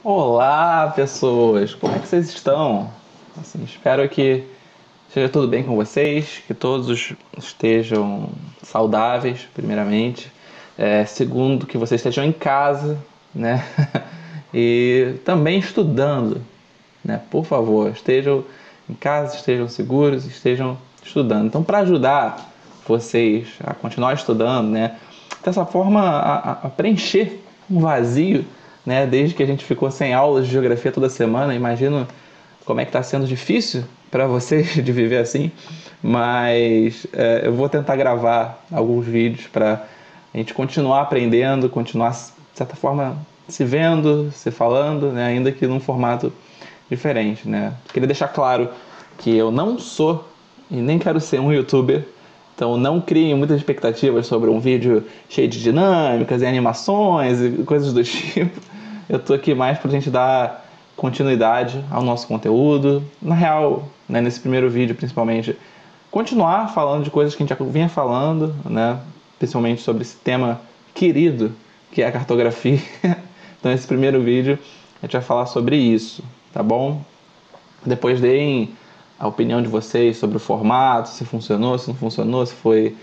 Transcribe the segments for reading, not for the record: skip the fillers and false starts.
Olá, pessoas! Como é que vocês estão? Assim, espero que esteja tudo bem com vocês, que todos estejam saudáveis, primeiramente. Segundo, que vocês estejam em casa, né? E também estudando, né? Por favor, estejam em casa, estejam seguros, estejam estudando. Então, para ajudar vocês a continuar estudando, né? Dessa forma, a preencher um vazio, né? Desde que a gente ficou sem aulas de geografia toda semana, imagino como é que está sendo difícil para vocês de viver assim, mas eu vou tentar gravar alguns vídeos para a gente continuar aprendendo, continuar, de certa forma, se vendo, se falando, né? Ainda que num formato diferente, né? Queria deixar claro que eu não sou e nem quero ser um youtuber, então não criem muitas expectativas sobre um vídeo cheio de dinâmicas e animações e coisas do tipo. Eu tô aqui mais pra gente dar continuidade ao nosso conteúdo. Na real, né, nesse primeiro vídeo principalmente, continuar falando de coisas que a gente já vinha falando, né? Principalmente sobre esse tema querido que é a cartografia. Então esse primeiro vídeo a gente vai falar sobre isso, tá bom? Depois deem a opinião de vocês sobre o formato, se funcionou, se não funcionou, se foi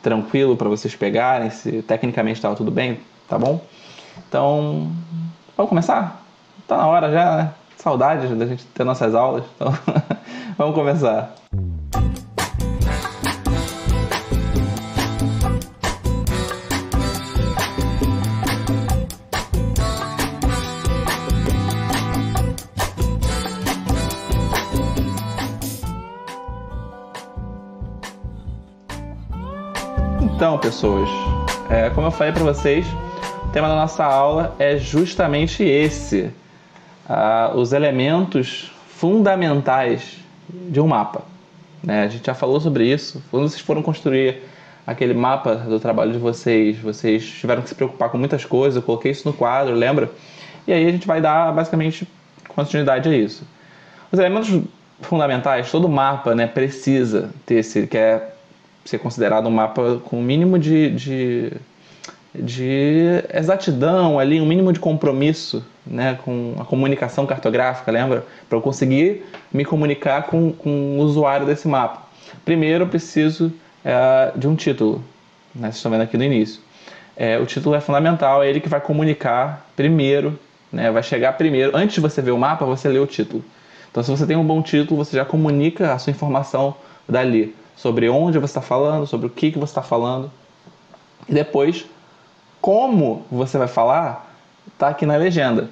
tranquilo para vocês pegarem, se tecnicamente estava tudo bem, tá bom? Então, vamos começar? Tá na hora já, né? Saudades da gente ter nossas aulas, então vamos começar. Então, pessoas, como eu falei para vocês, o tema da nossa aula é justamente esse: os elementos fundamentais de um mapa, né? A gente já falou sobre isso. Quando vocês foram construir aquele mapa do trabalho de vocês, vocês tiveram que se preocupar com muitas coisas. Eu coloquei isso no quadro, lembra? E aí a gente vai dar basicamente continuidade a isso. Os elementos fundamentais, todo mapa, né, precisa ter esse, que é ser considerado um mapa com o mínimo de exatidão ali, um mínimo de compromisso, né, com a comunicação cartográfica, lembra? Para eu conseguir me comunicar com o usuário desse mapa. Primeiro eu preciso de um título, né, vocês estão vendo aqui no início. O título é fundamental, é ele que vai comunicar primeiro, né, vai chegar primeiro. Antes de você ver o mapa, você lê o título. Então, se você tem um bom título, você já comunica a sua informação dali, sobre onde você está falando, sobre o que você está falando. E depois, como você vai falar, está aqui na legenda.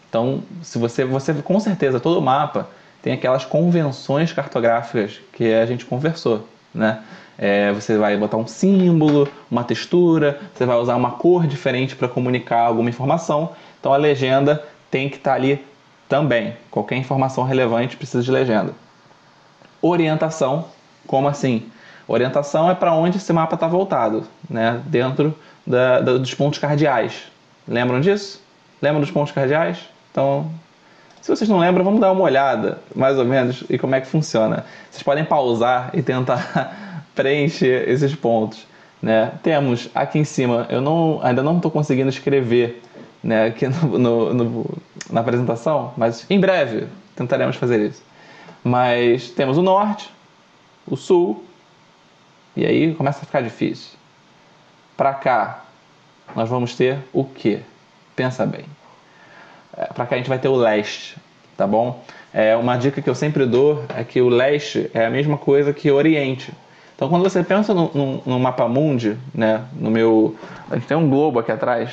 Então, se você com certeza, todo mapa tem aquelas convenções cartográficas que a gente conversou, né? Você vai botar um símbolo, uma textura, você vai usar uma cor diferente para comunicar alguma informação. Então, a legenda tem que estar ali também. Qualquer informação relevante precisa de legenda. Orientação. Como assim? Orientação é para onde esse mapa está voltado, né? Dentro dos pontos cardeais. Lembram disso? Lembram dos pontos cardeais? Então, se vocês não lembram, vamos dar uma olhada, mais ou menos, e como é que funciona. Vocês podem pausar e tentar preencher esses pontos, né? Temos aqui em cima, ainda não estou conseguindo escrever, né, aqui na apresentação, mas em breve tentaremos fazer isso. Mas temos o norte, o sul, e aí começa a ficar difícil. Para cá, nós vamos ter o quê? Pensa bem. Para cá a gente vai ter o leste, tá bom? Uma dica que eu sempre dou é que o leste é a mesma coisa que o oriente. Então, quando você pensa no mapa mundi, né, a gente tem um globo aqui atrás,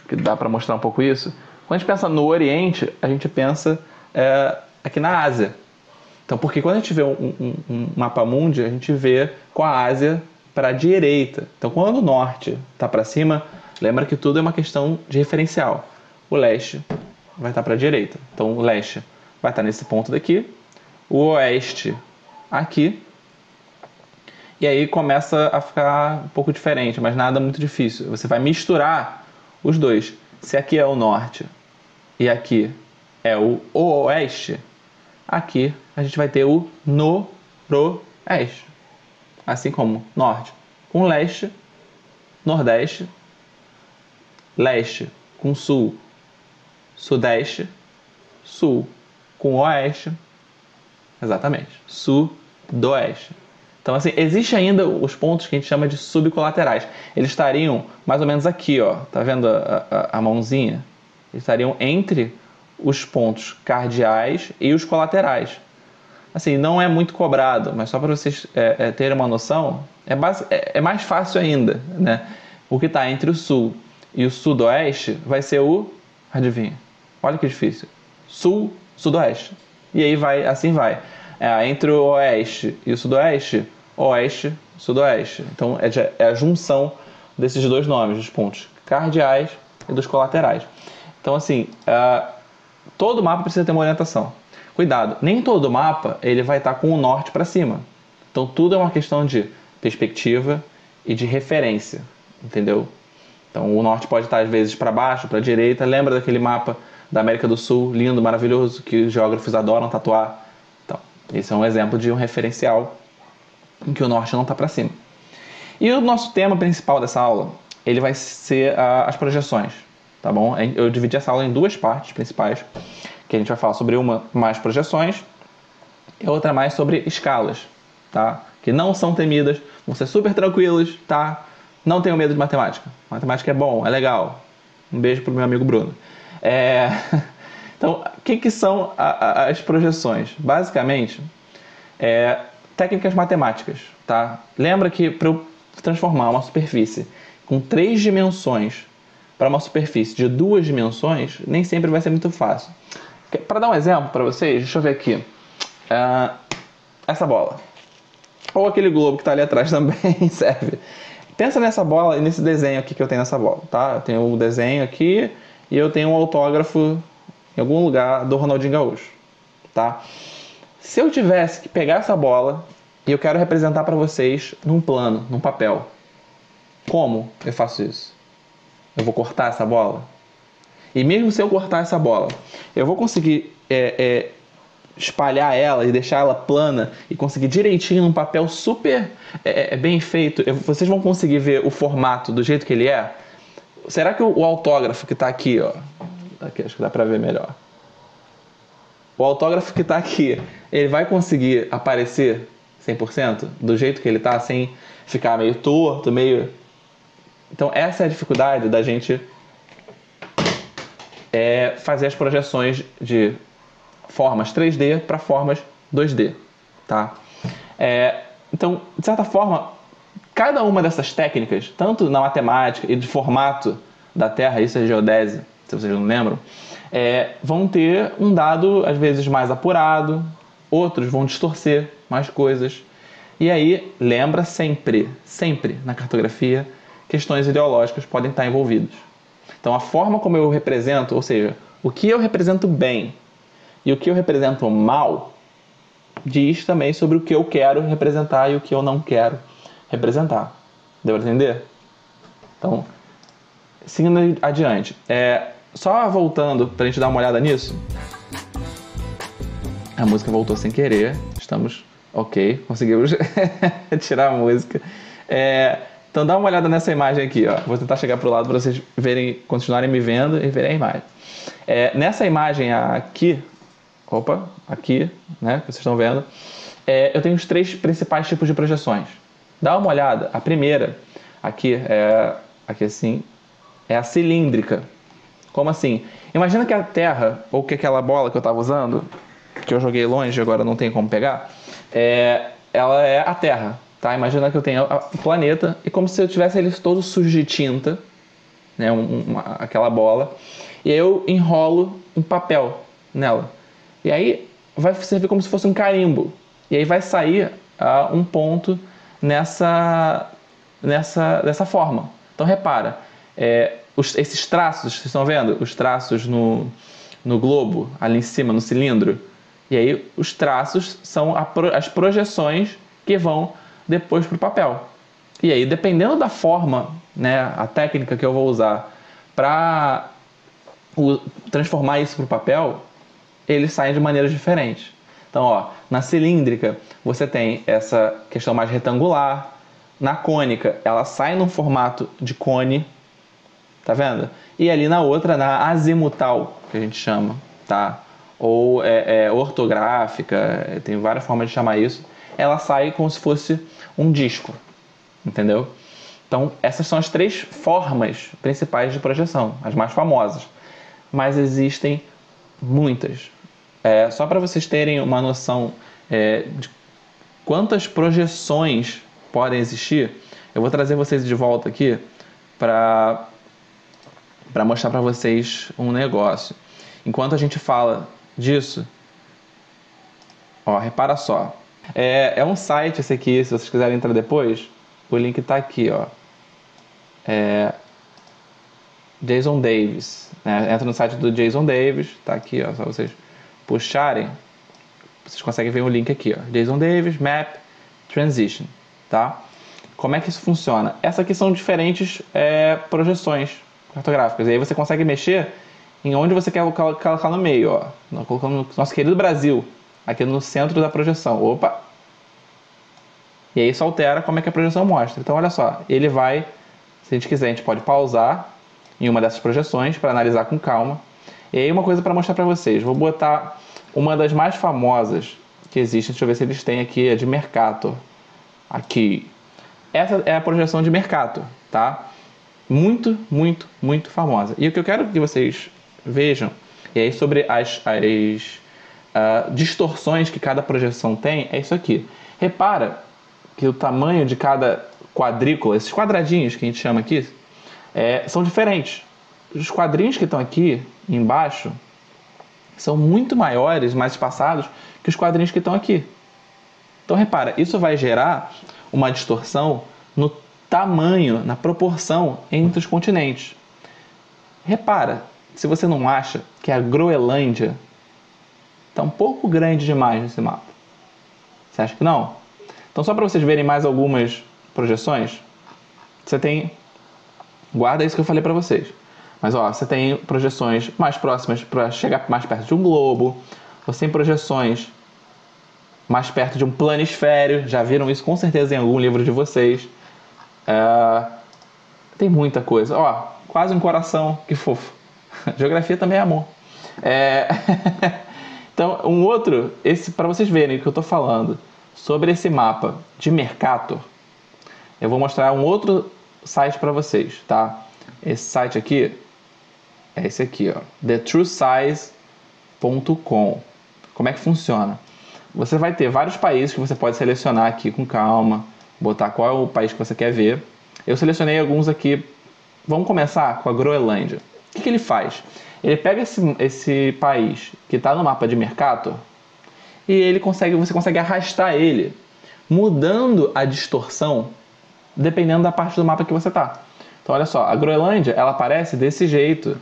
que dá para mostrar um pouco isso. Quando a gente pensa no oriente, a gente pensa aqui na Ásia. Então, porque quando a gente vê um mapa mundi, a gente vê com a Ásia para a direita. Então, quando o norte está para cima, lembra que tudo é uma questão de referencial. O leste vai estar para a direita. Então, o leste vai estar nesse ponto daqui, o oeste aqui, e aí começa a ficar um pouco diferente, mas nada muito difícil. Você vai misturar os dois. Se aqui é o norte e aqui é o oeste, aqui a gente vai ter o noroeste. Assim como norte com leste, nordeste, leste com sul, sudeste sul com oeste. Exatamente, sudoeste. Então, assim, existe ainda os pontos que a gente chama de subcolaterais. Eles estariam mais ou menos aqui, ó. Tá vendo a mãozinha? Eles estariam entre os pontos cardeais e os colaterais. Assim, não é muito cobrado, mas só para vocês terem uma noção, é mais fácil ainda, né? O que está entre o sul e o sudoeste vai ser o... Adivinha? Olha que difícil. Sul, sudoeste. E aí vai, assim vai. Entre o oeste e o sudoeste, oeste, sudoeste. Então é a junção desses dois nomes, dos pontos cardeais e dos colaterais. Então, assim, todo mapa precisa ter uma orientação. Cuidado, nem todo mapa ele vai estar com o norte para cima. Então tudo é uma questão de perspectiva e de referência, entendeu? Então o norte pode estar às vezes para baixo, para a direita. Lembra daquele mapa da América do Sul, lindo, maravilhoso, que os geógrafos adoram tatuar? Então, esse é um exemplo de um referencial em que o norte não está para cima. E o nosso tema principal dessa aula, ele vai ser as projeções, tá bom? Eu dividi essa aula em duas partes principais, que a gente vai falar sobre uma mais projeções e outra mais sobre escalas, tá? Que não são temidas, vão ser super tranquilos, tá? Não tenham medo de matemática. Matemática é bom, é legal. Um beijo pro meu amigo Bruno. Então, o que são as projeções? Basicamente, técnicas matemáticas, tá? Lembra que para eu transformar uma superfície com 3 dimensões para uma superfície de 2 dimensões, nem sempre vai ser muito fácil. Para dar um exemplo para vocês, deixa eu ver aqui. Essa bola. Ou aquele globo que está ali atrás também serve. Pensa nessa bola e nesse desenho aqui que eu tenho nessa bola, tá? Eu tenho um desenho aqui e eu tenho um autógrafo em algum lugar do Ronaldinho Gaúcho, tá? Se eu tivesse que pegar essa bola e eu quero representar para vocês num plano, num papel, como eu faço isso? Eu vou cortar essa bola? E mesmo se eu cortar essa bola, eu vou conseguir espalhar ela e deixar ela plana e conseguir direitinho num papel super bem feito. Vocês vão conseguir ver o formato do jeito que ele é? Será que o autógrafo que está aqui, ó, aqui, acho que dá para ver melhor. O autógrafo que está aqui, ele vai conseguir aparecer 100% do jeito que ele está, sem ficar meio torto, meio... Então essa é a dificuldade da gente fazer as projeções de formas 3D para formas 2D, tá? Então, de certa forma, cada uma dessas técnicas, tanto na matemática e de formato da Terra, isso é geodésia, se vocês não lembram, vão ter um dado, às vezes, mais apurado, outros vão distorcer mais coisas. E aí, lembra sempre, sempre na cartografia, questões ideológicas podem estar envolvidas. Então, a forma como eu represento, ou seja, o que eu represento bem e o que eu represento mal, diz também sobre o que eu quero representar e o que eu não quero representar. Deu para entender? Então, seguindo adiante. Só voltando para a gente dar uma olhada nisso. A música voltou sem querer. Estamos ok. Conseguimos tirar a música. Então dá uma olhada nessa imagem aqui, ó. Vou tentar chegar para o lado para vocês verem, continuarem me vendo e verem a imagem. Nessa imagem aqui, aqui, né, que vocês estão vendo, eu tenho os 3 principais tipos de projeções. Dá uma olhada. A primeira, aqui assim, é a cilíndrica. Como assim? Imagina que a Terra, ou que aquela bola que eu estava usando, que eu joguei longe e agora não tem como pegar, ela é a Terra. Tá? Imagina que eu tenho o planeta e como se eu tivesse ele todo sujo de tinta, né, aquela bola, e aí eu enrolo um papel nela. E aí vai servir como se fosse um carimbo. E aí vai sair um ponto dessa forma. Então repara, esses traços, vocês estão vendo? Os traços no globo, ali em cima, no cilindro. E aí os traços são as projeções que vão depois para o papel. E aí, dependendo da forma, né, a técnica que eu vou usar para transformar isso para o papel, eles saem de maneiras diferentes. Então, ó, na cilíndrica, você tem essa questão mais retangular. Na cônica, ela sai num formato de cone. Tá vendo? E ali na outra, na azimutal, que a gente chama, tá? ou ortográfica, tem várias formas de chamar isso, ela sai como se fosse um disco, entendeu? Então, essas são as 3 formas principais de projeção, as mais famosas. Mas existem muitas. Só para vocês terem uma noção de quantas projeções podem existir, eu vou trazer vocês de volta aqui para mostrar para vocês um negócio. Enquanto a gente fala disso, ó, repara só. É um site esse aqui, se vocês quiserem entrar depois, o link está aqui, ó. Jason Davis, né? Entra no site do Jason Davis, tá aqui, ó, só vocês puxarem, vocês conseguem ver o link aqui, ó. Jason Davis, Map, Transition, tá? Como é que isso funciona? Essas aqui são diferentes projeções cartográficas, e aí você consegue mexer em onde você quer colocar no meio, ó. Nós colocamos no nosso querido Brasil, aqui no centro da projeção. Opa! E aí isso altera como é que a projeção mostra. Então, olha só, ele vai, se a gente quiser, a gente pode pausar em uma dessas projeções para analisar com calma. E aí uma coisa para mostrar para vocês. Vou botar uma das mais famosas que existe. Deixa eu ver se eles têm aqui, é de Mercator. Aqui. Essa é a projeção de Mercator, tá? Muito, muito, muito famosa. E o que eu quero que vocês vejam é aí sobre as distorções que cada projeção tem, é isso aqui. Repara que o tamanho de cada quadrícula, esses quadradinhos que a gente chama aqui, são diferentes. Os quadrinhos que estão aqui embaixo são muito maiores, mais espaçados, que os quadrinhos que estão aqui. Então repara, isso vai gerar uma distorção no tamanho, na proporção entre os continentes. Repara, se você não acha que a Groenlândia está um pouco grande demais nesse mapa. Você acha que não? Então só para vocês verem mais algumas projeções, você tem... Guarda isso que eu falei para vocês. Mas ó, você tem projeções mais próximas para chegar mais perto de um globo. Você tem projeções mais perto de um planisfério. Já viram isso com certeza em algum livro de vocês. Tem muita coisa. Ó, quase um coração. Que fofo. Geografia também é amor. Então, um outro, esse para vocês verem o que eu estou falando sobre esse mapa de Mercator, eu vou mostrar um outro site para vocês, tá? Esse site aqui é esse aqui, ó, thetruesize.com. Como é que funciona? Você vai ter vários países que você pode selecionar aqui com calma, botar qual é o país que você quer ver. Eu selecionei alguns aqui. Vamos começar com a Groenlândia. O que ele faz? Ele pega esse país que está no mapa de Mercator e você consegue arrastar ele, mudando a distorção dependendo da parte do mapa que você está. Então, olha só, a Groenlândia, ela aparece desse jeito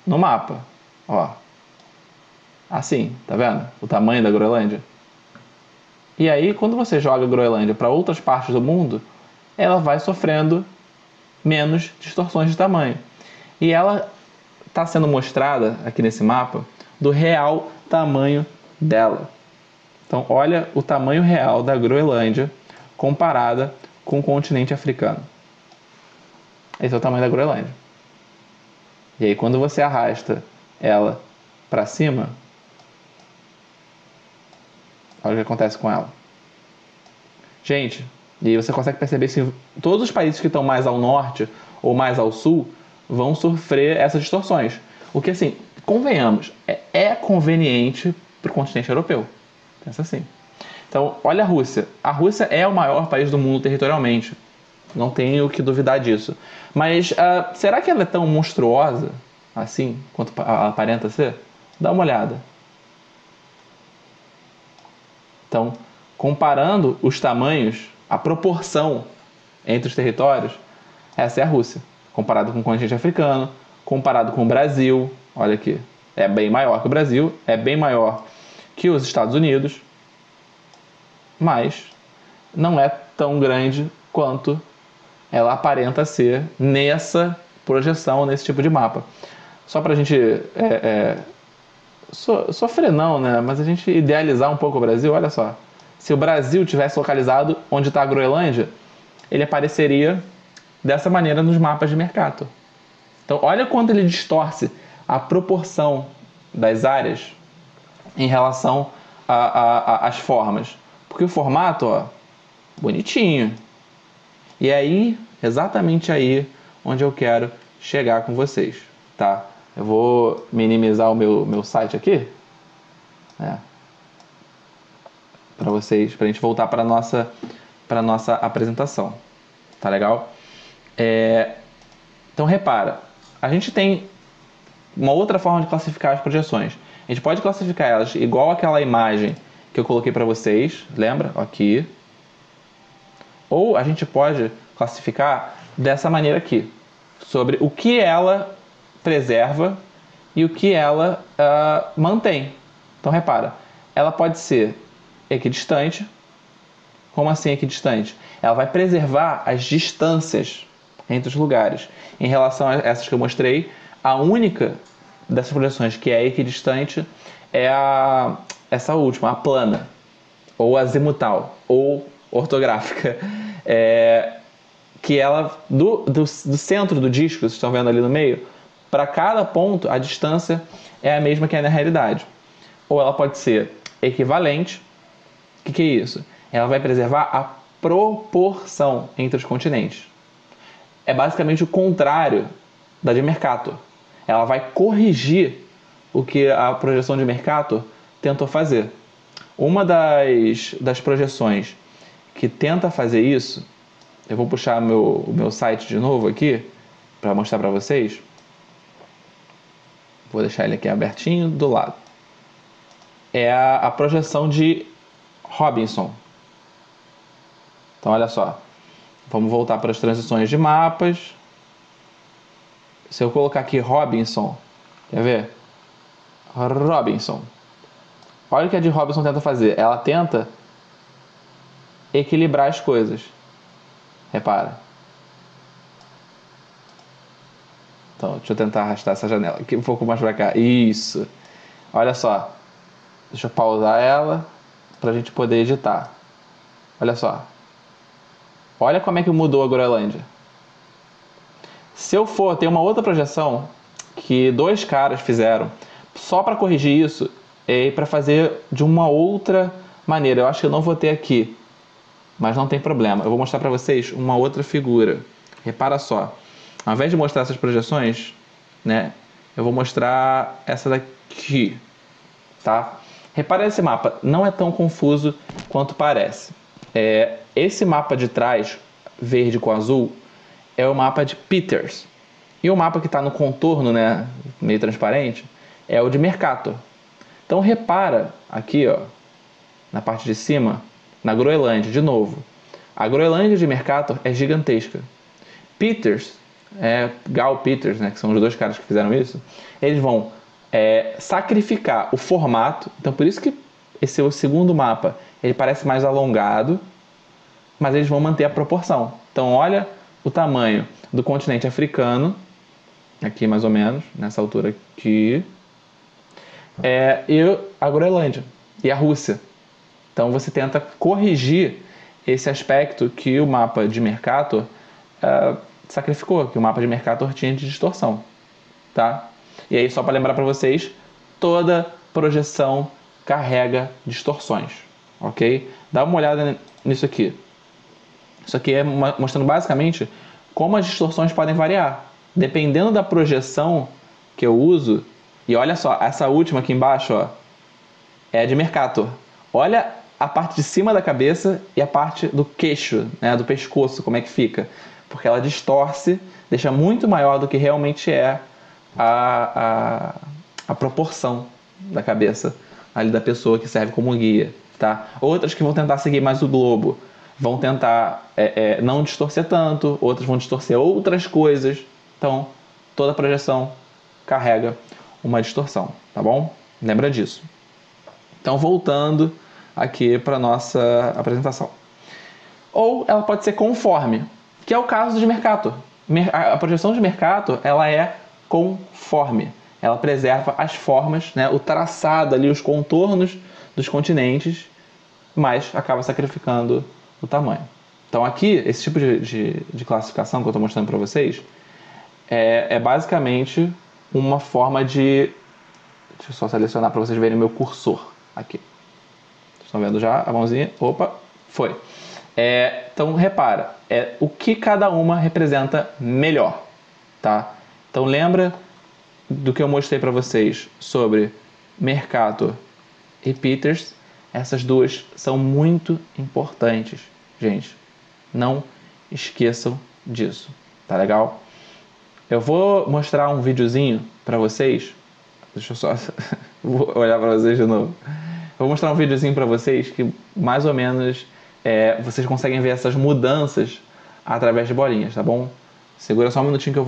no mapa. Ó. Assim, tá vendo? O tamanho da Groenlândia. E aí, quando você joga a Groenlândia para outras partes do mundo, ela vai sofrendo menos distorções de tamanho. E ela está sendo mostrada aqui nesse mapa do real tamanho dela. Então, olha o tamanho real da Groenlândia comparada com o continente africano. Esse é o tamanho da Groenlândia. E aí, quando você arrasta ela para cima, olha o que acontece com ela. Gente, e aí você consegue perceber se todos os países que estão mais ao norte ou mais ao sul vão sofrer essas distorções. O que, assim, convenhamos, é conveniente para o continente europeu. Pensa assim. Então, olha a Rússia. A Rússia é o maior país do mundo territorialmente. Não tenho o que duvidar disso. Mas será que ela é tão monstruosa assim quanto ela aparenta ser? Dá uma olhada. Então, comparando os tamanhos, a proporção entre os territórios, essa é a Rússia. Comparado com o continente africano, comparado com o Brasil, olha aqui, é bem maior que o Brasil, é bem maior que os Estados Unidos, mas não é tão grande quanto ela aparenta ser nessa projeção, nesse tipo de mapa. Só para a gente sofrer não, né? Mas a gente idealizar um pouco o Brasil, olha só. Se o Brasil tivesse localizado onde está a Groenlândia, ele apareceria dessa maneira nos mapas de Mercator. Então, olha quanto ele distorce a proporção das áreas em relação às formas. Porque o formato, ó, bonitinho. E aí, exatamente aí onde eu quero chegar com vocês, tá? Eu vou minimizar o meu site aqui, né? Para vocês, pra gente voltar para nossa apresentação. Tá legal? Então repara, a gente tem uma outra forma de classificar as projeções. A gente pode classificar elas igual aquela imagem que eu coloquei para vocês, lembra? Aqui. Ou a gente pode classificar dessa maneira aqui, sobre o que ela preserva e o que ela mantém. Então repara, ela pode ser equidistante. Como assim equidistante? Ela vai preservar as distâncias entre os lugares. Em relação a essas que eu mostrei, a única dessas projeções que é equidistante é essa última, a plana, ou azimutal, ou ortográfica. Que ela, do centro do disco, vocês estão vendo ali no meio, para cada ponto a distância é a mesma que é na realidade. Ou ela pode ser equivalente. O que é isso? Ela vai preservar a proporção entre os continentes. É basicamente o contrário da de Mercator. Ela vai corrigir o que a projeção de Mercator tentou fazer. Uma das projeções que tenta fazer isso, eu vou puxar o meu site de novo aqui para mostrar para vocês. Vou deixar ele aqui abertinho do lado. É a projeção de Robinson. Então olha só, vamos voltar para as transições de mapas. Se eu colocar aqui Robinson, quer ver? Robinson. Olha o que a de Robinson tenta fazer. Ela tenta equilibrar as coisas. Repara. Então, deixa eu tentar arrastar essa janela aqui um pouco mais para cá. Isso. Olha só. Deixa eu pausar ela para a gente poder editar. Olha só. Olha como é que mudou a Groenlândia. Se eu for ter uma outra projeção que dois caras fizeram só para corrigir isso e para fazer de uma outra maneira, eu acho que eu não vou ter aqui, mas não tem problema. Eu vou mostrar para vocês uma outra figura. Repara só. Ao invés de mostrar essas projeções, né, eu vou mostrar essa daqui, tá? Repara esse mapa, não é tão confuso quanto parece. Esse mapa de trás, verde com azul, é o mapa de Peters. E o mapa que está no contorno, né, meio transparente, é o de Mercator. Então repara aqui, ó, na parte de cima, na Groenlândia, de novo. A Groenlândia de Mercator é gigantesca. Peters, Gale Peters, né, que são os dois caras que fizeram isso, eles vão sacrificar o formato. Então por isso que esse é o segundo mapa, ele parece mais alongado, mas eles vão manter a proporção. Então olha o tamanho do continente africano, aqui mais ou menos, nessa altura aqui, e a Groenlândia, e a Rússia. Então você tenta corrigir esse aspecto que o mapa de Mercator sacrificou, que o mapa de Mercator tinha de distorção, tá? E aí, só para lembrar para vocês, toda projeção carrega distorções, ok? Dá uma olhada nisso aqui. Isso aqui é mostrando basicamente como as distorções podem variar. Dependendo da projeção que eu uso, e olha só, essa última aqui embaixo, ó, é a de Mercator. Olha a parte de cima da cabeça e a parte do queixo, né, do pescoço, como é que fica. Porque ela distorce, deixa muito maior do que realmente é a proporção da cabeça ali da pessoa que serve como guia, tá? Outras que vão tentar seguir mais o globo vão tentar não distorcer tanto, outras vão distorcer outras coisas. Então, toda projeção carrega uma distorção, tá bom? Lembra disso. Então, voltando aqui para a nossa apresentação. Ou ela pode ser conforme, que é o caso de Mercator. A projeção de Mercator, ela é conforme. Ela preserva as formas, né, o traçado ali, os contornos dos continentes, mas acaba sacrificando o tamanho. Então aqui, esse tipo de classificação que eu estou mostrando para vocês é basicamente uma forma de Deixa eu só selecionar para vocês verem o meu cursor aqui. Vocês estão vendo já a mãozinha? Opa, foi. Então, repara, o que cada uma representa melhor, tá? Então, lembra do que eu mostrei para vocês sobre Mercator e Peters? Essas duas são muito importantes, gente. Não esqueçam disso, tá legal? Eu vou mostrar um videozinho para vocês. Deixa eu só vou olhar para vocês de novo. Eu vou mostrar um videozinho para vocês que mais ou menos vocês conseguem ver essas mudanças através de bolinhas, tá bom? Segura só um minutinho que eu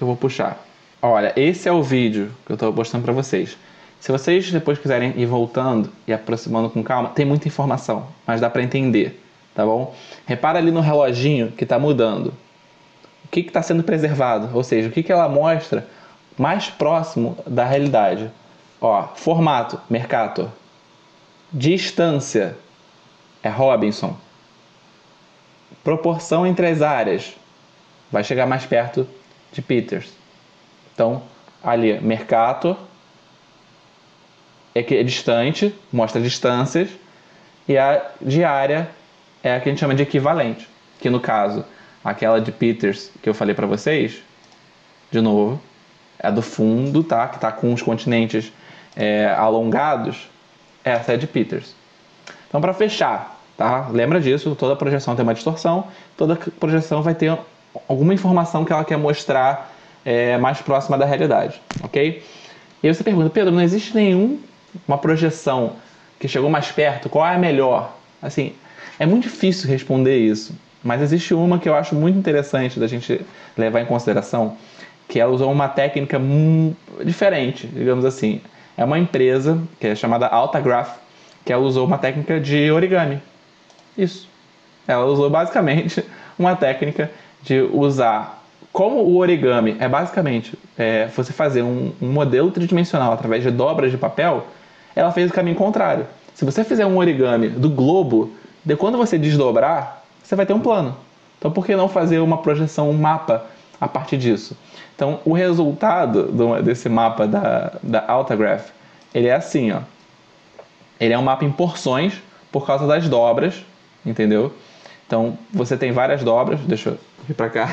vou puxar. Olha, esse é o vídeo que eu estou mostrando para vocês. Se vocês depois quiserem ir voltando e aproximando com calma, tem muita informação, mas dá para entender, tá bom? Repara ali no reloginho que está mudando. O que está sendo preservado? Ou seja, o que ela mostra mais próximo da realidade. Ó, formato, Mercator. Distância, é Robinson. Proporção entre as áreas, vai chegar mais perto de Peters. Então, ali, Mercator é distante, mostra distâncias, e a diária é a que a gente chama de equivalente, que no caso, aquela de Peters que eu falei para vocês, de novo, é do fundo, tá? Que está com os continentes alongados, essa é de Peters. Então, para fechar, tá? Lembra disso, toda projeção tem uma distorção, toda projeção vai ter alguma informação que ela quer mostrar mais próxima da realidade, ok? E aí você pergunta, Pedro, não existe nenhuma projeção que chegou mais perto? Qual é a melhor? Assim, é muito difícil responder isso, mas existe uma que eu acho muito interessante da gente levar em consideração, que ela usou uma técnica diferente, digamos assim. É uma empresa que é chamada Altagraph, que ela usou uma técnica de origami. Isso. Ela usou basicamente uma técnica de usar... Como o origami é basicamente você fazer um modelo tridimensional através de dobras de papel, ela fez o caminho contrário. Se você fizer um origami do globo, quando você desdobrar, você vai ter um plano. Então, por que não fazer uma projeção, um mapa a partir disso? Então, o resultado desse mapa da Altagraph, ele é assim, ó. Ele é um mapa em porções por causa das dobras, entendeu? Então, você tem várias dobras. Deixa eu vir para cá.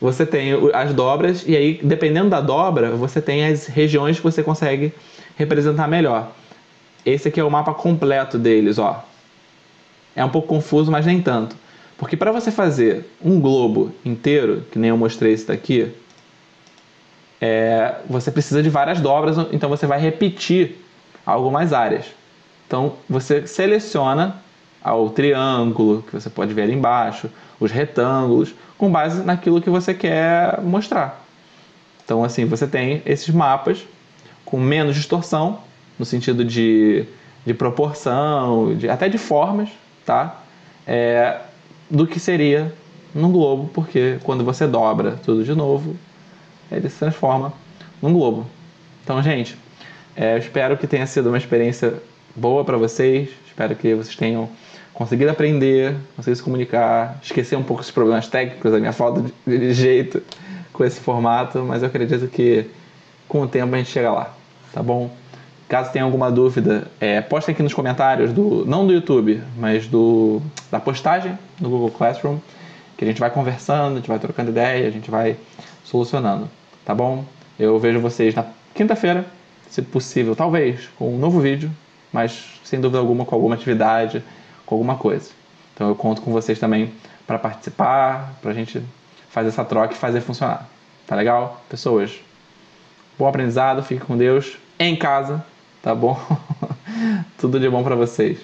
Você tem as dobras e aí, dependendo da dobra, você tem as regiões que você consegue representar melhor. Esse aqui é o mapa completo deles, ó. É um pouco confuso, mas nem tanto. Porque para você fazer um globo inteiro, que nem eu mostrei esse daqui, você precisa de várias dobras, então você vai repetir algumas áreas. Então você seleciona o triângulo, que você pode ver ali embaixo, os retângulos, com base naquilo que você quer mostrar. Então assim, você tem esses mapas com menos distorção, no sentido de proporção, até de formas, tá? Do que seria num globo, porque quando você dobra tudo de novo, ele se transforma num globo. Então, gente, eu espero que tenha sido uma experiência boa para vocês, espero que vocês tenham conseguido aprender, conseguido se comunicar, esquecer um pouco os problemas técnicos, a minha falta de jeito com esse formato, mas eu acredito que com o tempo a gente chega lá, tá bom? Caso tenha alguma dúvida, postem aqui nos comentários, não do YouTube, mas da postagem do Google Classroom, que a gente vai conversando, a gente vai trocando ideia, a gente vai solucionando, tá bom? Eu vejo vocês na quinta-feira, se possível, talvez, com um novo vídeo, mas sem dúvida alguma com alguma atividade, com alguma coisa. Então eu conto com vocês também para participar, para a gente fazer essa troca e fazer funcionar. Tá legal? Pessoas, bom aprendizado, fique com Deus, em casa, tá bom? Tudo de bom para vocês.